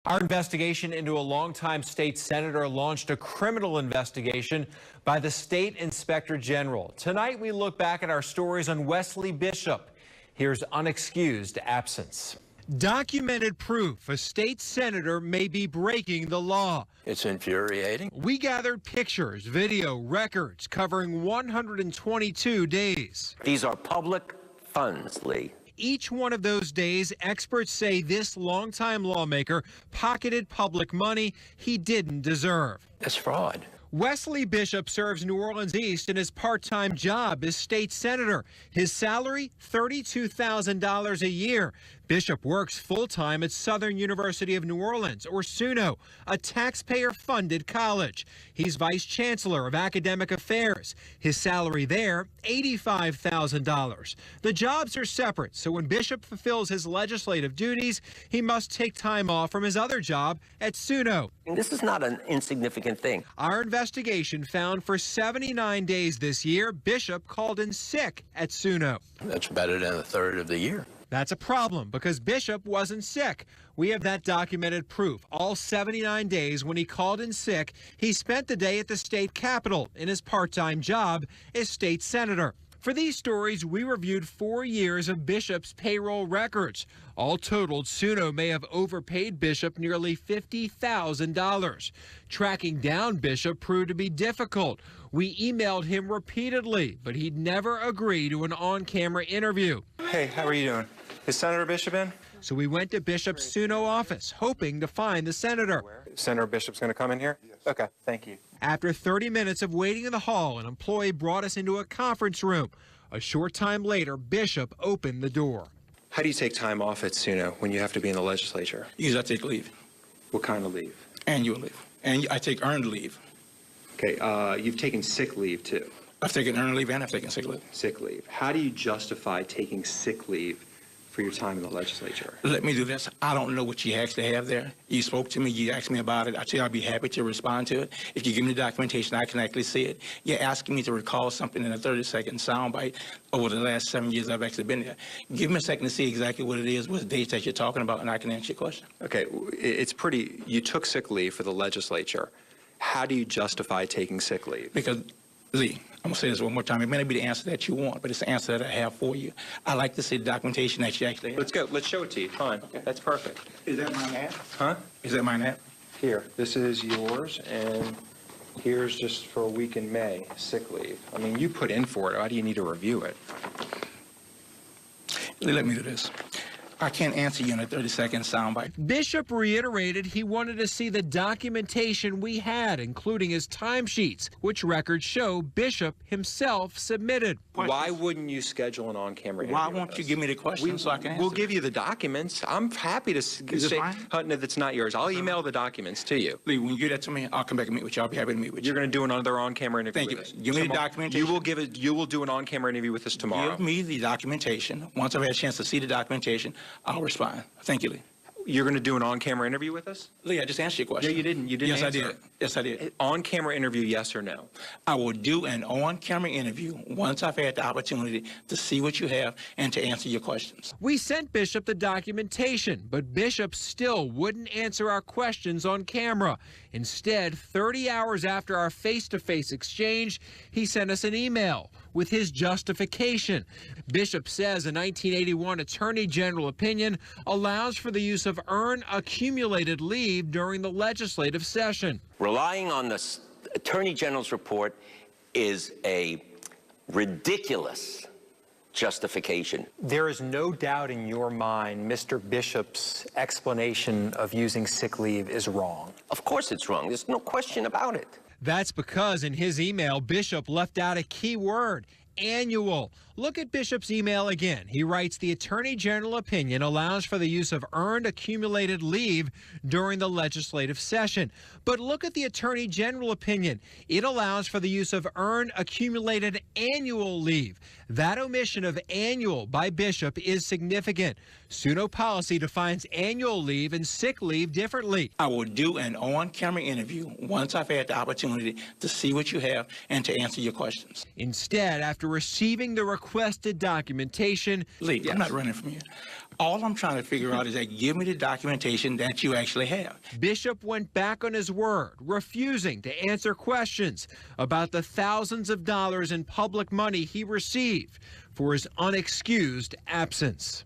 Our investigation into a longtime state senator launched a criminal investigation by the state inspector general. Tonight, we look back at our stories on Wesley Bishop. Here's unexcused absence. Documented proof a state senator may be breaking the law. It's infuriating. We gathered pictures, video, records covering 122 days. These are public funds, Lee. Each one of those days, experts say this longtime lawmaker pocketed public money he didn't deserve. That's fraud. Wesley Bishop serves New Orleans East in his part-time job as state senator. His salary, $32,000 a year. Bishop works full-time at Southern University of New Orleans, or SUNO, a taxpayer-funded college. He's vice chancellor of academic affairs. His salary there, $85,000. The jobs are separate, so when Bishop fulfills his legislative duties, he must take time off from his other job at SUNO. This is not an insignificant thing. Our investigation found for 79 days this year, Bishop called in sick at SUNO. That's better than a third of the year. That's a problem because Bishop wasn't sick. We have that documented proof. All 79 days when he called in sick, he spent the day at the state capitol in his part-time job as state senator. For these stories, we reviewed 4 years of Bishop's payroll records. All totaled, SUNO may have overpaid Bishop nearly $50,000. Tracking down Bishop proved to be difficult. We emailed him repeatedly, but he'd never agree to an on-camera interview. Hey, how are you doing? Is Senator Bishop in? So we went to Bishop's SUNO office, hoping to find the senator. Senator Bishop's going to come in here? Yes. Okay, thank you. After 30 minutes of waiting in the hall, an employee brought us into a conference room. A short time later, Bishop opened the door. How do you take time off at SUNO when you have to be in the legislature? Usually I take leave. What kind of leave? Annual leave. And I take earned leave. Okay, you've taken sick leave too. I've taken earned leave and I've taken sick leave. Sick leave. How do you justify taking sick leave for your time in the legislature? Let me do this. I don't know what you actually have there. You spoke to me, you asked me about it. I tell you I'll be happy to respond to it. If you give me the documentation, I can actually see it. You're asking me to recall something in a 30-second soundbite over the last 7 years I've actually been there. Give me a second to see exactly what it is, what dates that you're talking about, and I can answer your question. Okay, it's pretty, you took sick leave for the legislature. How do you justify taking sick leave? Because, Lee, I'm going to say this one more time. It may not be the answer that you want, but it's the answer that I have for you. I like to see the documentation that you actually have. Let's go. Let's show it to you. Fine. Okay. That's perfect. Is that mine at? Huh? Is that mine at? Here, this is yours, and here's just for a week in May, sick leave. I mean, you put in for it. Why do you need to review it? Lee, let me do this. I can't answer you in a 30-second soundbite. Bishop reiterated he wanted to see the documentation we had, including his timesheets, which records show Bishop himself submitted. Why wouldn't you schedule an on-camera interview? Why won't you give me the question so I can answer? We'll give you the documents. I'm happy to say, Hutton, if it's not yours. I'll email the documents to you. Lee, when you give that to me, I'll come back and meet with you. I'll be happy to meet with you. You're going to do another on-camera interview Thank you. with us. Give me the documentation. You will do an on-camera interview with us tomorrow. Give me the documentation. Once I've had a chance to see the documentation, I'll respond. Thank you, Lee. You're going to do an on-camera interview with us? Lee, I just answered your question. Yeah, you didn't. You didn't Yes, answer. I did. Yes, I did. On-camera interview, yes or no? I will do an on-camera interview once I've had the opportunity to see what you have and to answer your questions. We sent Bishop the documentation, but Bishop still wouldn't answer our questions on camera. Instead, 30 hours after our face-to-face exchange, he sent us an email with his justification. Bishop says a 1981 Attorney General opinion allows for the use of earned accumulated leave during the legislative session. Relying on the Attorney General's report is a ridiculous justification. There is no doubt in your mind Mr. Bishop's explanation of using sick leave is wrong. Of course it's wrong. There's no question about it. That's because in his email, Bishop left out a key word, annual. Look at Bishop's email again. He writes the Attorney General opinion allows for the use of earned accumulated leave during the legislative session. But look at the Attorney General opinion. It allows for the use of earned accumulated annual leave. That omission of annual by Bishop is significant. SUNO policy defines annual leave and sick leave differently. I will do an on-camera interview once I've had the opportunity to see what you have and to answer your questions. Instead, after after receiving the requested documentation. Lee, I'm not running from you. All I'm trying to figure out is that give me the documentation that you actually have. Bishop went back on his word, refusing to answer questions about the thousands of dollars in public money he received for his unexcused absence.